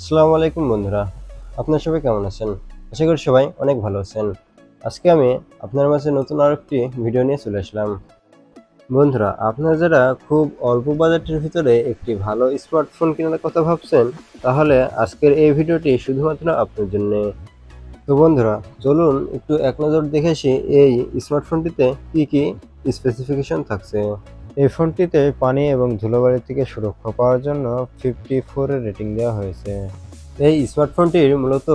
আসসালামু আলাইকুম বন্ধুরা, আপনারা সবাই কেমন আছেন? আশা করি সবাই অনেক ভালো আছেন। আজকে আমি আপনার মাঝে নতুন আরেকটি ভিডিও নিয়ে চলে আসলাম। বন্ধুরা, আপনারা যারা খুব অল্প বাজেটের ভিতরে একটি ভালো স্মার্টফোন কেনার কথা ভাবছেন, তাহলে আজকের এই ভিডিওটি শুধুমাত্র আপনার জন্য। তো বন্ধুরা, চলুন একটু এক নজর দেখে আসি এই স্মার্টফোনটিতে কি স্পেসিফিকেশন থাকছে। এই ফোনটিতে পানি এবং ধুলোবালি থেকে সুরক্ষা পাওয়ার জন্য 54 এর রেটিং দেওয়া হয়েছে। এই স্মার্টফোনটির মূলত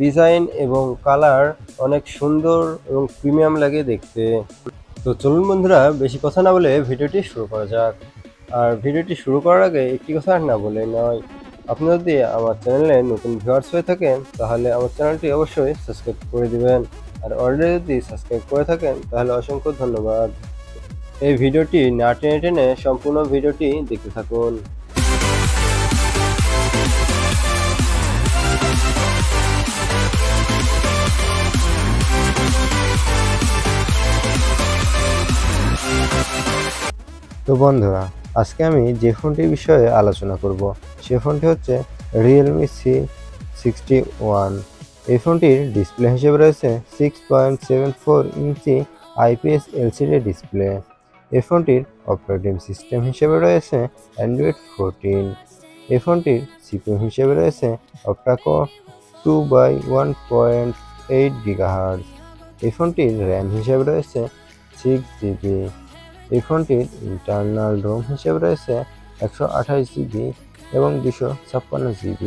ডিজাইন এবং কালার অনেক সুন্দর এবং প্রিমিয়াম লাগে দেখতে। তো চলুন বন্ধুরা, বেশি কথা না বলে ভিডিওটি শুরু করা যাক। আর ভিডিওটি শুরু করার আগে একটি কথা না বলে নয়, আপনি যদি আমার চ্যানেলে নতুন ভিউয়ার্স হয়ে থাকেন তাহলে আমার চ্যানেলটি অবশ্যই সাবস্ক্রাইব করে দিবেন। আর অলরেডি যদি সাবস্ক্রাইব করে থাকেন তাহলে অসংখ্য ধন্যবাদ। এই ভিডিওটি না টেনে টেনে সম্পূর্ণ ভিডিওটি দেখতে থাকুন। তো বন্ধুরা, আজকে আমি যে ফোনটির বিষয়ে আলোচনা করব সে ফোনটি হচ্ছে রিয়েলমি C61। এই ফোনটির ডিসপ্লে হিসেবে রয়েছে 6.74 ইঞ্চি IPS LCD ডিসপ্লে। এই ফোনটির অপারেটিং সিস্টেম হিসেবে রয়েছে অ্যান্ড্রয়েড 14। এই ফোনটির CPU হিসেবে রয়েছে অক্টাকোর 2/1.8 GHz। এই ফোনটির র্যাম হিসেবে রয়েছে 6GB। এই ফোনটির ইন্টারনাল রোম হিসেবে রয়েছে 128GB এবং 256GB।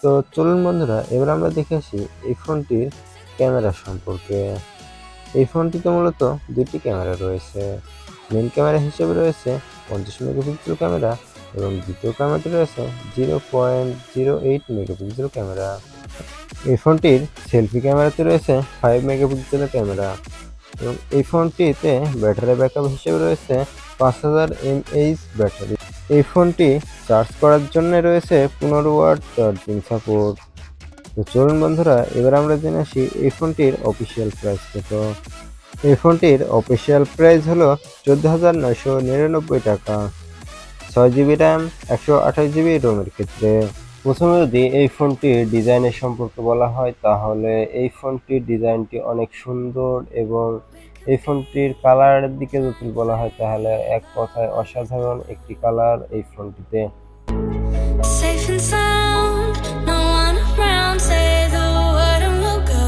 তো চলুন বন্ধুরা, এবার আমরা দেখে আসি এই ফোনটির ক্যামেরা সম্পর্কে। এই ফোনটিতে মূলত দুটি ক্যামেরা রয়েছে। মেন ক্যামেরা হিসেবে রয়েছে 50 মেগাপিক্সেল ক্যামেরা এবং দ্বিতীয় ক্যামেরাটি রয়েছে 0.08 মেগাপিক্সেল ক্যামেরা। এই ফোনটির সেলফি ক্যামেরাতে রয়েছে 5 মেগাপিক্সেলের ক্যামেরা এবং এই ফোনটিতে ব্যাটারি ব্যাকআপ হিসেবে রয়েছে 5000 mAh ব্যাটারি। এই ফোনটি চার্জ করার জন্য রয়েছে 15 ওয়াট চার্জিং সাপোর্ট। তো চলুন বন্ধুরা, এবার আমরা জেনে আসি এই ফোনটির অফিসিয়াল প্রাইস কত। এই ফোনটির অফিসিয়াল প্রাইস হলো 14,999 টাকা। 6GB র্যাম, 128GB রোমের ক্ষেত্রে। প্রথমে যদি এই ফোনটির ডিজাইনের সম্পর্কে বলা হয় তাহলে এই ফোনটির ডিজাইনটি অনেক সুন্দর এবং এই ফোনটির কালারের দিকে যদি বলা হয় তাহলে এক কথায় অসাধারণ একটি কালার এই ফোনটিতে। Safe and sound, no one around, say the word and we'll go,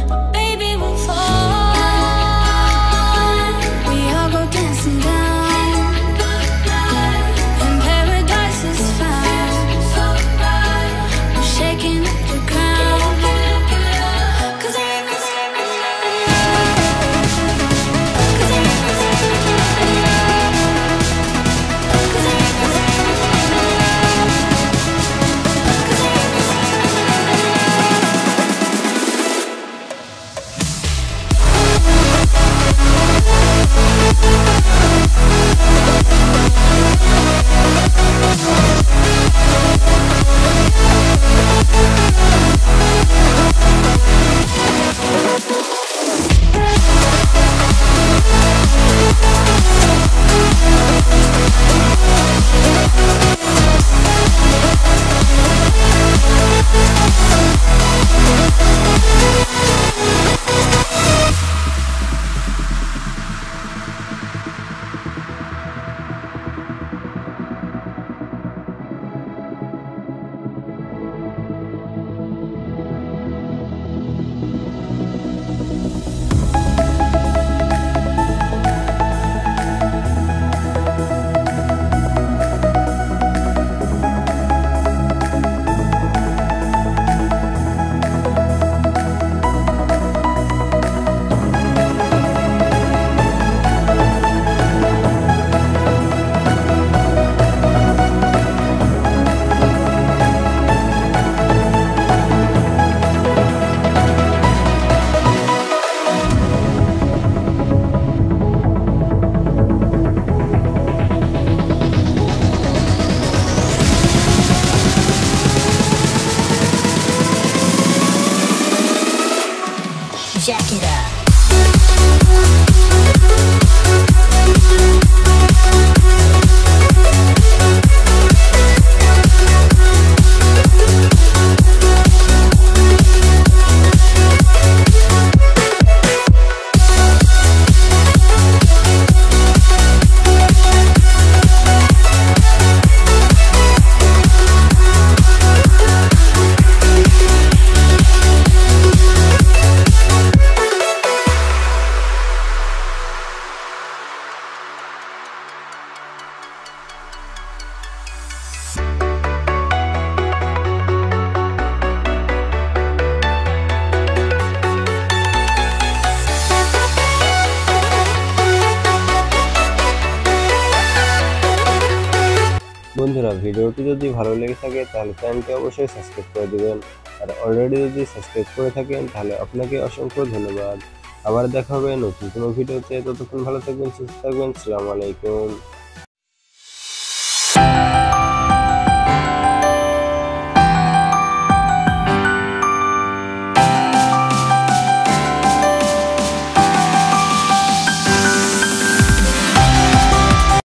but baby we'll fall, we all go dancing down, and paradise is found, we're shaking up the ground, 'cause jack it up. ভিডিওটি যদি ভালো লেগে থাকে তাহলে চ্যানেলটি অবশ্যই subscribe করে দিবেন। আর অলরেডি যদি সাবস্ক্রাইব করে থাকেন তাহলে আপনাকে অসংখ্য ধন্যবাদ। আবার দেখা হবে নতুন কোনো ভিডিওতে। ততক্ষণ ভালো থাকবেন, সুস্থ থাকবেন। আসসালামু আলাইকুম।